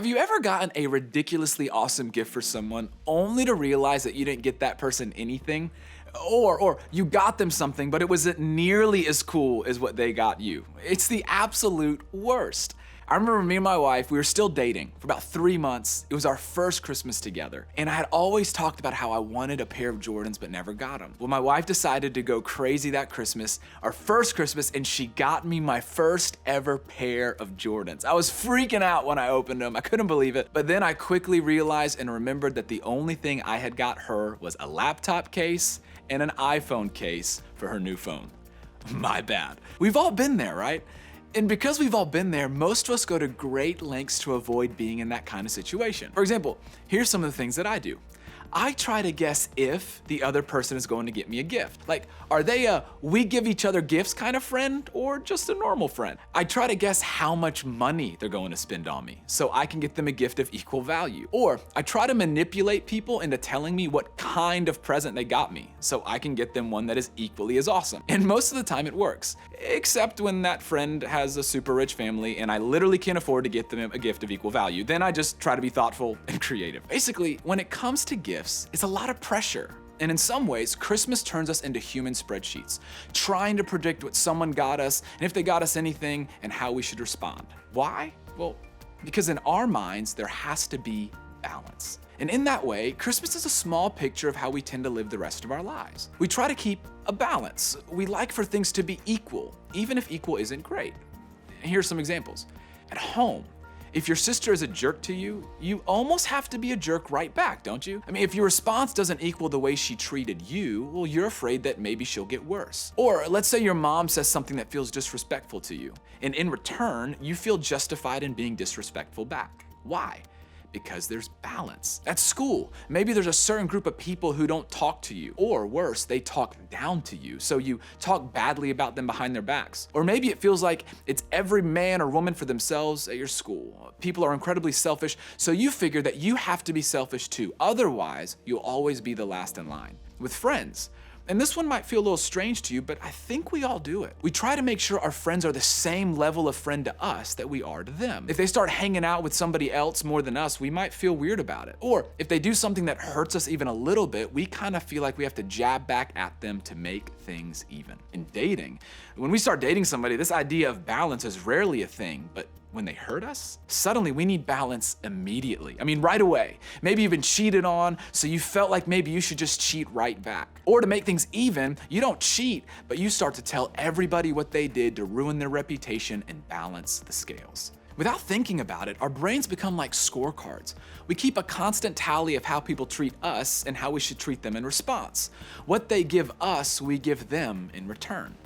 Have you ever gotten a ridiculously awesome gift for someone only to realize that you didn't get that person anything? Or you got them something, but it wasn't nearly as cool as what they got you. It's the absolute worst. I remember me and my wife, we were still dating for about 3 months. It was our first Christmas together. And I had always talked about how I wanted a pair of Jordans but never got them. Well, my wife decided to go crazy that Christmas, our first Christmas, and she got me my first ever pair of Jordans. I was freaking out when I opened them. I couldn't believe it. But then I quickly realized and remembered that the only thing I had got her was a laptop case and an iPhone case for her new phone. My bad. We've all been there, right? And because we've all been there, most of us go to great lengths to avoid being in that kind of situation. For example, here's some of the things that I do. I try to guess if the other person is going to get me a gift. Like, are they a we give each other gifts kind of friend or just a normal friend? I try to guess how much money they're going to spend on me so I can get them a gift of equal value. Or I try to manipulate people into telling me what kind of present they got me so I can get them one that is equally as awesome. And most of the time it works, except when that friend has a super rich family and I literally can't afford to get them a gift of equal value. Then I just try to be thoughtful and creative. Basically, when it comes to gifts, it's a lot of pressure. And in some ways, Christmas turns us into human spreadsheets, trying to predict what someone got us and if they got us anything and how we should respond. Why? Well, because in our minds, there has to be balance. And in that way, Christmas is a small picture of how we tend to live the rest of our lives. We try to keep a balance. We like for things to be equal, even if equal isn't great. Here's some examples. At home, if your sister is a jerk to you, you almost have to be a jerk right back, don't you? I mean, if your response doesn't equal the way she treated you, well, you're afraid that maybe she'll get worse. Or let's say your mom says something that feels disrespectful to you, and in return, you feel justified in being disrespectful back. Why? Because there's balance. At school, maybe there's a certain group of people who don't talk to you, or worse, they talk down to you, so you talk badly about them behind their backs. Or maybe it feels like it's every man or woman for themselves at your school. People are incredibly selfish, so you figure that you have to be selfish too. Otherwise, you'll always be the last in line. With friends, and this one might feel a little strange to you, but I think we all do it. We try to make sure our friends are the same level of friend to us that we are to them. If they start hanging out with somebody else more than us, we might feel weird about it. Or if they do something that hurts us even a little bit, we kind of feel like we have to jab back at them to make things even. In dating, when we start dating somebody, this idea of balance is rarely a thing, but when they hurt us, suddenly we need balance immediately. I mean, right away. Maybe you've been cheated on, so you felt like maybe you should just cheat right back. Or to make things even, you don't cheat, but you start to tell everybody what they did to ruin their reputation and balance the scales. Without thinking about it, our brains become like scorecards. We keep a constant tally of how people treat us and how we should treat them in response. What they give us, we give them in return.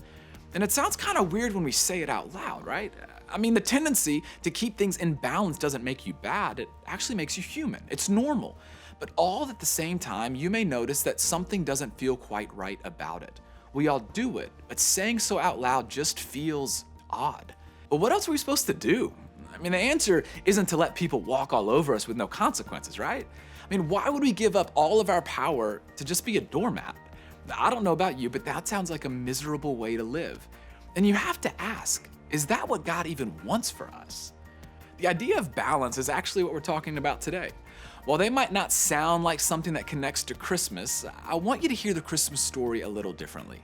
And it sounds kind of weird when we say it out loud, right? I mean, the tendency to keep things in balance doesn't make you bad, it actually makes you human. It's normal. But all at the same time, you may notice that something doesn't feel quite right about it. We all do it, but saying so out loud just feels odd. But what else are we supposed to do? I mean, the answer isn't to let people walk all over us with no consequences, right? I mean, why would we give up all of our power to just be a doormat? I don't know about you, but that sounds like a miserable way to live. And you have to ask, is that what God even wants for us? The idea of balance is actually what we're talking about today. While they might not sound like something that connects to Christmas, I want you to hear the Christmas story a little differently.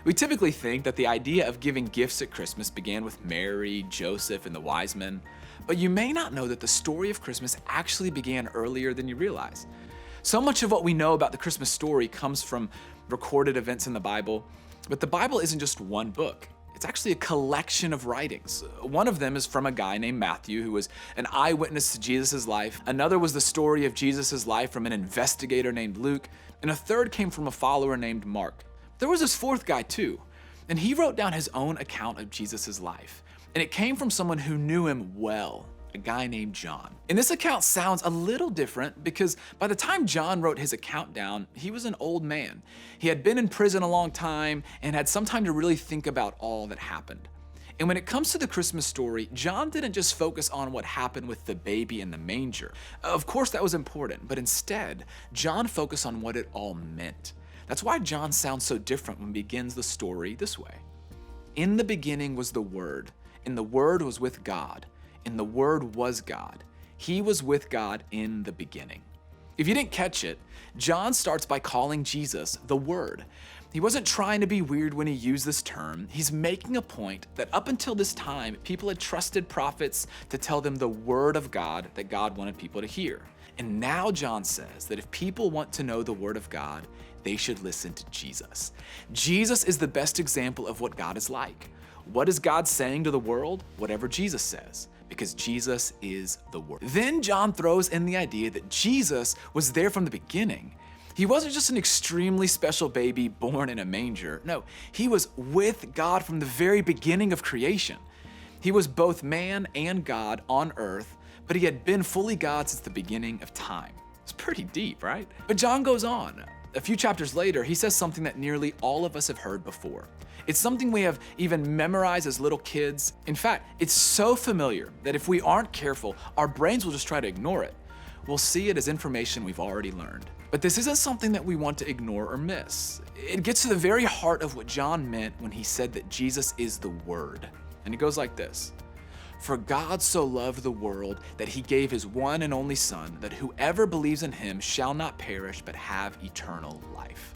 We typically think that the idea of giving gifts at Christmas began with Mary, Joseph, and the wise men, but you may not know that the story of Christmas actually began earlier than you realize. So much of what we know about the Christmas story comes from recorded events in the Bible, but the Bible isn't just one book. It's actually a collection of writings. One of them is from a guy named Matthew, who was an eyewitness to Jesus' life. Another was the story of Jesus' life from an investigator named Luke. And a third came from a follower named Mark. There was this fourth guy too, and he wrote down his own account of Jesus' life. And it came from someone who knew him well, a guy named John. And this account sounds a little different because by the time John wrote his account down, he was an old man. He had been in prison a long time and had some time to really think about all that happened. And when it comes to the Christmas story, John didn't just focus on what happened with the baby in the manger. Of course that was important, but instead, John focused on what it all meant. That's why John sounds so different when he begins the story this way. In the beginning was the Word, and the Word was with God, and the Word was God. He was with God in the beginning. If you didn't catch it, John starts by calling Jesus the Word. He wasn't trying to be weird when he used this term. He's making a point that up until this time, people had trusted prophets to tell them the Word of God that God wanted people to hear. And now John says that if people want to know the Word of God, they should listen to Jesus. Jesus is the best example of what God is like. What is God saying to the world? Whatever Jesus says, because Jesus is the Word. Then John throws in the idea that Jesus was there from the beginning. He wasn't just an extremely special baby born in a manger. No, he was with God from the very beginning of creation. He was both man and God on earth, but he had been fully God since the beginning of time. It's pretty deep, right? But John goes on. A few chapters later, he says something that nearly all of us have heard before. It's something we have even memorized as little kids. In fact, it's so familiar that if we aren't careful, our brains will just try to ignore it. We'll see it as information we've already learned. But this isn't something that we want to ignore or miss. It gets to the very heart of what John meant when he said that Jesus is the Word. And it goes like this. For God so loved the world that he gave his one and only Son, that whoever believes in him shall not perish but have eternal life.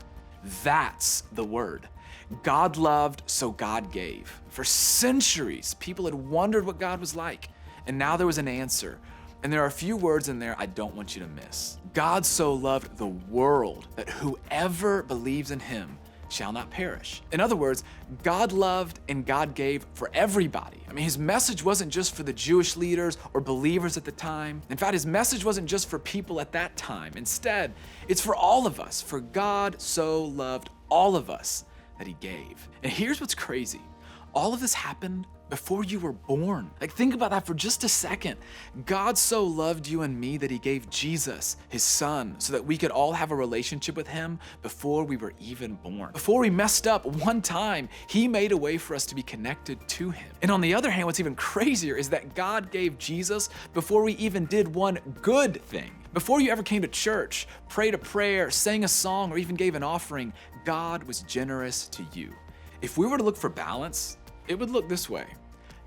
That's the Word. God loved, so God gave. For centuries, people had wondered what God was like, and now there was an answer. And there are a few words in there I don't want you to miss. God so loved the world that whoever believes in him shall not perish. In other words, God loved and God gave for everybody. I mean, his message wasn't just for the Jewish leaders or believers at the time. In fact, his message wasn't just for people at that time. Instead, it's for all of us. For God so loved all of us that he gave. And here's what's crazy. All of this happened before you were born. Like, think about that for just a second. God so loved you and me that he gave Jesus, his Son, so that we could all have a relationship with him before we were even born. Before we messed up one time, he made a way for us to be connected to him. And on the other hand, what's even crazier is that God gave Jesus before we even did one good thing. Before you ever came to church, prayed a prayer, sang a song, or even gave an offering, God was generous to you. If we were to look for balance, it would look this way.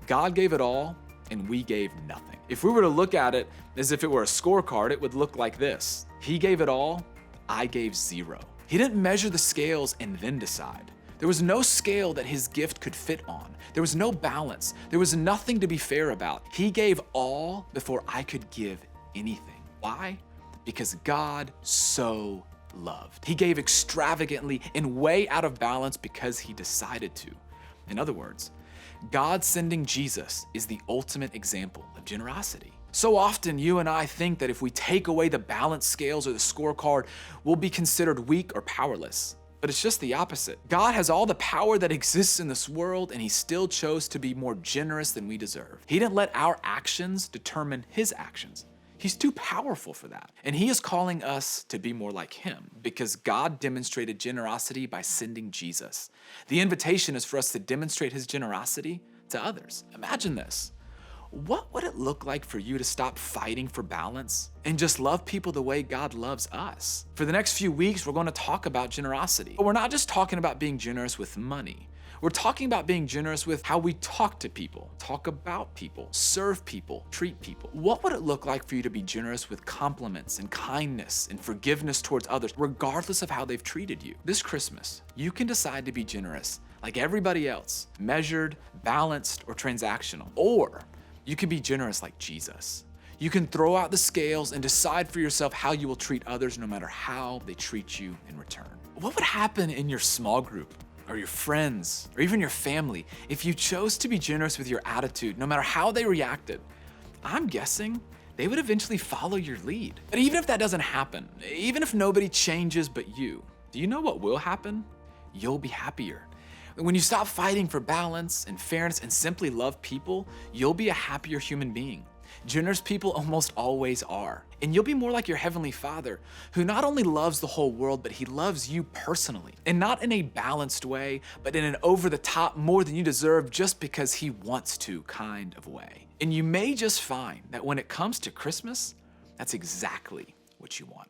God gave it all, and we gave nothing. If we were to look at it as if it were a scorecard, it would look like this. He gave it all, I gave zero. He didn't measure the scales and then decide. There was no scale that his gift could fit on. There was no balance. There was nothing to be fair about. He gave all before I could give anything. Why? Because God so loved. He gave extravagantly and way out of balance because he decided to. In other words, God sending Jesus is the ultimate example of generosity. So often you and I think that if we take away the balance scales or the scorecard, we'll be considered weak or powerless. But it's just the opposite. God has all the power that exists in this world, and he still chose to be more generous than we deserve. He didn't let our actions determine his actions. He's too powerful for that. And he is calling us to be more like him because God demonstrated generosity by sending Jesus. The invitation is for us to demonstrate his generosity to others. Imagine this. What would it look like for you to stop fighting for balance and just love people the way God loves us? For the next few weeks, we're going to talk about generosity. But we're not just talking about being generous with money. We're talking about being generous with how we talk to people, talk about people, serve people, treat people. What would it look like for you to be generous with compliments and kindness and forgiveness towards others, regardless of how they've treated you? This Christmas, you can decide to be generous like everybody else, measured, balanced, or transactional. Or you can be generous like Jesus. You can throw out the scales and decide for yourself how you will treat others no matter how they treat you in return. What would happen in your small group, or your friends, or even your family, if you chose to be generous with your attitude, no matter how they reacted? I'm guessing they would eventually follow your lead. But even if that doesn't happen, even if nobody changes but you, do you know what will happen? You'll be happier. When you stop fighting for balance and fairness and simply love people, you'll be a happier human being. Generous people almost always are. And you'll be more like your Heavenly Father, who not only loves the whole world, but he loves you personally. And not in a balanced way, but in an over-the-top, more than you deserve just because he wants to kind of way. And you may just find that when it comes to Christmas, that's exactly what you want.